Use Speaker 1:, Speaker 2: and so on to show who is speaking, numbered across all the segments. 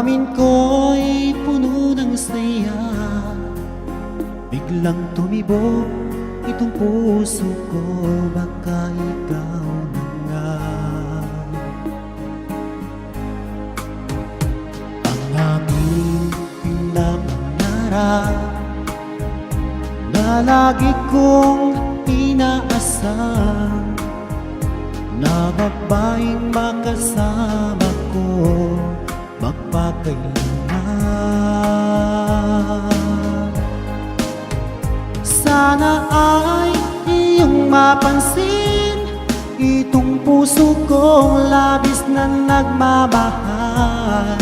Speaker 1: Damdamin ko'y puno ng saya, biglang tumibok itong puso ko. Baka ikaw na nga ang aking pinapangarap na lagi kong inaasam, na babaeng makasama ko magpakailanman. Sana ay iyong mapansin itong puso kong labis na nagmamahal.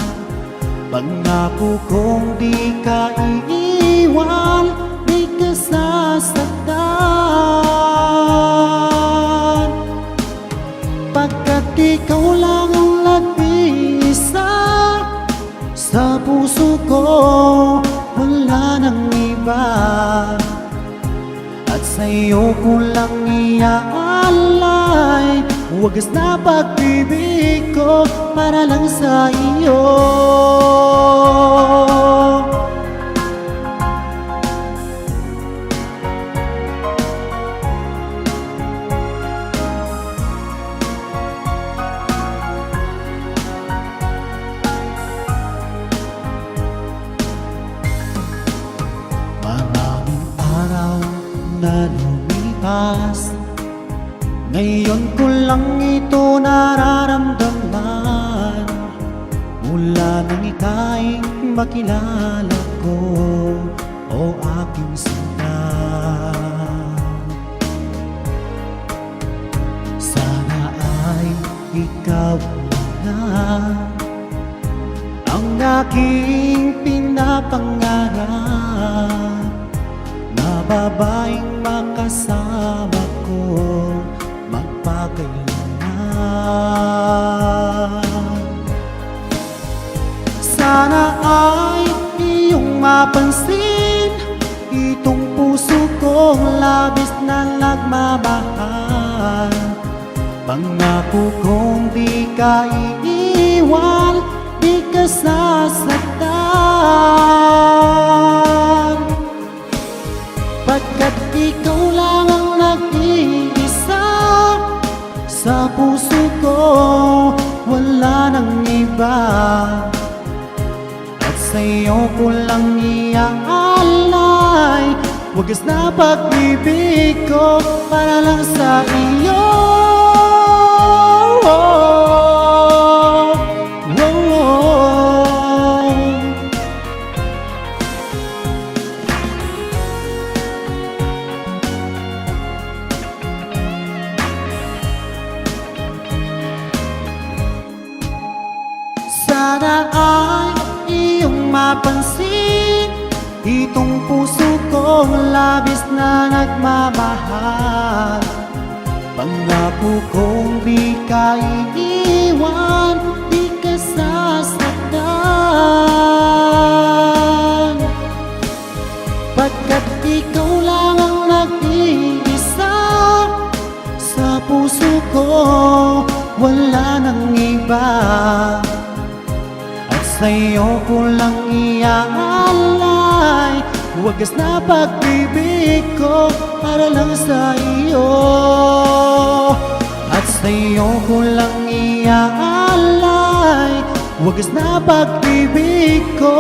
Speaker 1: Pangako kong di ka iiwan, di ka sasaktan, pagkat ikaw lang ang nag-iisa sa puso ko, wala nang iba. At sa'yo ko lang iaalay wagas na pag-ibig ko para lang sa iyo. Maraming araw na lumipas, ngayon ko lang ito nararamdaman. Mula nang ika'y makilala ko, o aking sinta. Sana ay ikaw na ang aking pinapangarap, na babaeng makasama ko magpakailanman. Sana ay iyong mapansin itong puso kong labis na nagmamahal. Pangako kong di ka iiwan, di ka sasaktan, pagkat ikaw lang ang nag-iisa sa puso ko, wala nang iba. At sa'yo ko lang iaalay wagas na pag-ibig ko para lang sa iyo. Sana ay iyong mapansin itong puso kong labis na nagmamahal. Pangako kong di ka iiwan, di ka sasaktan, pagkat ikaw lang ang nag-iisa sa puso ko, wala nang iba. Sa'yo ko lang iaalay wagas na pag-ibig ko para lang sa iyo. At sa'yo ko lang iaalay wagas na pag-ibig ko.